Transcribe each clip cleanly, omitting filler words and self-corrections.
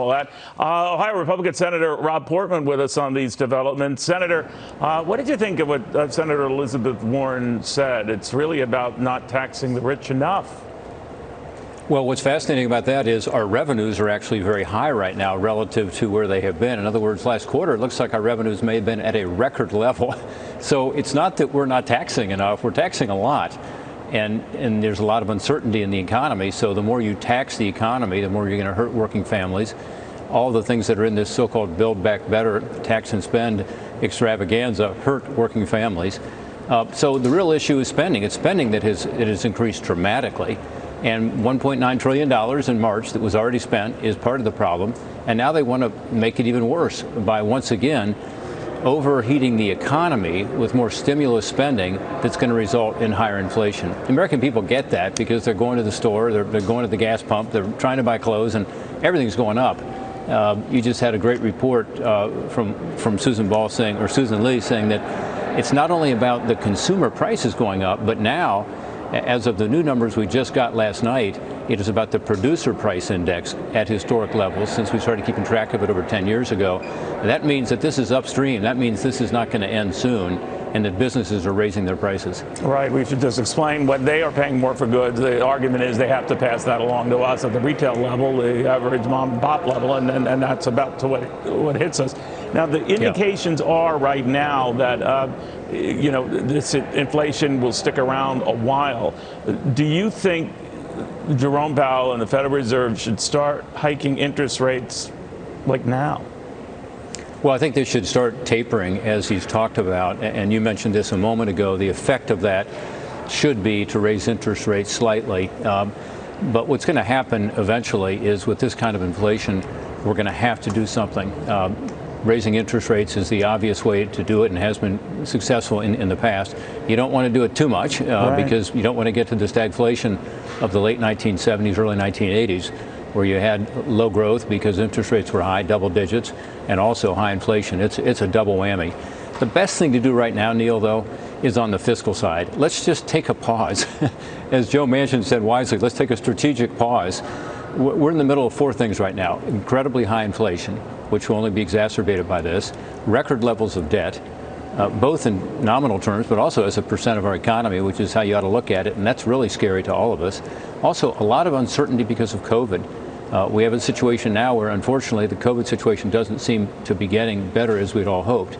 all that. Ohio Republican Senator Rob Portman with us on these developments. Senator, what did you think of what Senator Elizabeth Warren said? It's really about not taxing the rich enough. Well, what's fascinating about that is our revenues are actually very high right now relative to where they have been. In other words, last quarter, it looks like our revenues may have been at a record level. So it's not that we're not taxing enough. We're taxing a lot. And there's a lot of uncertainty in the economy. So the more you tax the economy, the more you're going to hurt working families. All the things that are in this so-called Build Back Better tax and spend extravaganza hurt working families. So the real issue is spending. It's spending that has increased dramatically. And $1.9 trillion in March that was already spent is part of the problem. And now they want to make it even worse by once again overheating the economy with more stimulus spending that's going to result in higher inflation. American people get that because they're going to the store, they're going to the gas pump, they're trying to buy clothes, and everything's going up. You just had a great report from Susan Lee saying that it's not only about the consumer prices going up, but now, as of the new numbers we just got last night, it is about the producer price index at historic levels since we started keeping track of it over 10 years ago. That means that this is upstream. That means this is not going to end soon, and that businesses are raising their prices. Right. We should just explain what they are paying more for goods. The argument is they have to pass that along to us at the retail level, the average mom and pop level, and that's about to what hits us. Now, the indications are right now that this inflation will stick around a while. Do you think Jerome Powell and the Federal Reserve should start hiking interest rates like now? Well, I think they should start tapering, as he's talked about. And you mentioned this a moment ago. The effect of that should be to raise interest rates slightly. But what's going to happen eventually is with this kind of inflation, we're going to have to do something. Raising interest rates is the obvious way to do it and has been successful in the past. You don't want to do it too much because you don't want to get to the stagflation of the late 1970s, early 1980s, where you had low growth because interest rates were high, double digits, and also high inflation. It's a double whammy. The best thing to do right now, Neil, though, is on the fiscal side. Let's just take a pause. As Joe Manchin said wisely, let's take a strategic pause. We're in the middle of four things right now. Incredibly high inflation, which will only be exacerbated by this. Record levels of debt, both in nominal terms, but also as a percent of our economy, which is how you ought to look at it. And that's really scary to all of us. Also, a lot of uncertainty because of COVID. We have a situation now where, unfortunately, the COVID situation doesn't seem to be getting better as we'd all hoped.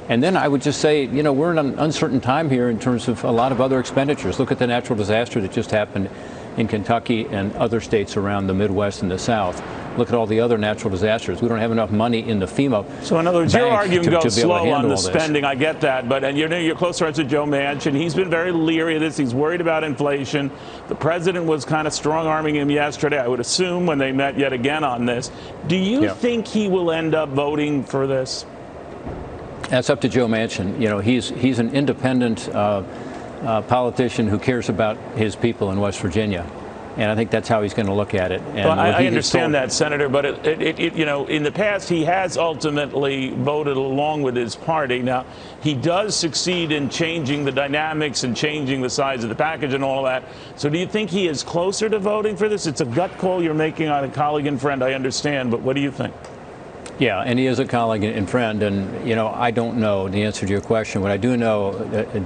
And then I would just say, we're in an uncertain time here in terms of a lot of other expenditures. Look at the natural disaster that just happened in Kentucky and other states around the Midwest and the South. Look at all the other natural disasters. We don't have enough money in the FEMA. So in other words, you're arguing go slow on the spending. I get that, but you're close friends with Joe Manchin. He's been very leery of this. He's worried about inflation. The president was kind of strong-arming him yesterday, I would assume, when they met yet again on this. Do you think he will end up voting for this? That's up to Joe Manchin. He's an independent politician who cares about his people in West Virginia. And I think that's how he's going to look at it. And well, I understand that, Senator, but in the past he has ultimately voted along with his party. Now, he does succeed in changing the dynamics and changing the size of the package and all of that. So do you think he is closer to voting for this? It's a gut call you're making on a colleague and friend, I understand, but what do you think? Yeah, and he is a colleague and friend, and I don't know the answer to your question. What I do know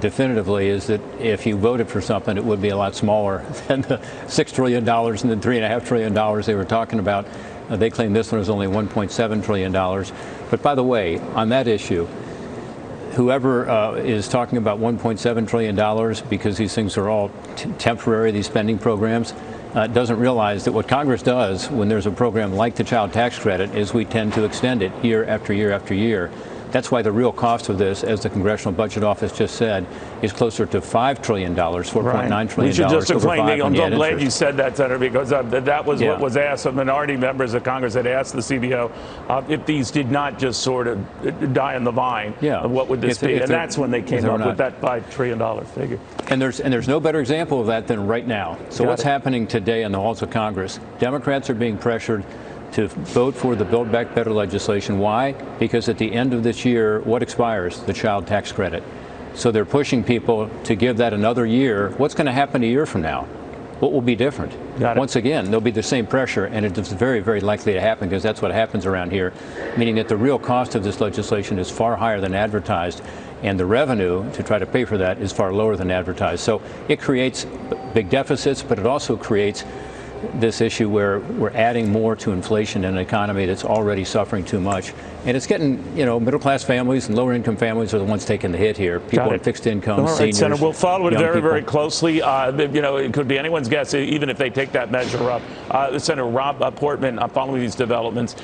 definitively is that if he voted for something, it would be a lot smaller than the $6 trillion and the $3.5 trillion they were talking about. They claim this one is only $1.7 trillion. But by the way, on that issue, whoever is talking about $1.7 trillion because these things are all temporary, these spending programs, doesn't realize that what Congress does when there's a program like the child tax credit is we tend to extend it year after year after year. That's why the real cost of this, as the Congressional Budget Office just said, is closer to $5 trillion, $4.9 trillion. We should just explain, Neil, I'm glad you said that, Senator, because that was what was asked. Minority members of Congress had asked the CBO if these did not just sort of die on the vine, what would this be? And that's when they came up with that $5 trillion figure. And there's no better example of that than right now. So what's happening today in the halls of Congress? Democrats are being pressured to vote for the Build Back Better legislation. Why? Because at the end of this year, what expires? The child tax credit. So they're pushing people to give that another year. What's going to happen a year from now? What will be different? Once again, there'll be the same pressure, and it's very, very likely to happen because that's what happens around here, meaning that the real cost of this legislation is far higher than advertised, and the revenue to try to pay for that is far lower than advertised. So it creates big deficits, but it also creates this issue where we're adding more to inflation in an economy that's already suffering too much. And it's getting, middle-class families and lower-income families are the ones taking the hit here. People on fixed incomes, all right, seniors, Senator, we'll follow it very, people. very closely. It could be anyone's guess, even if they take that measure up. Senator Rob Portman, following these developments.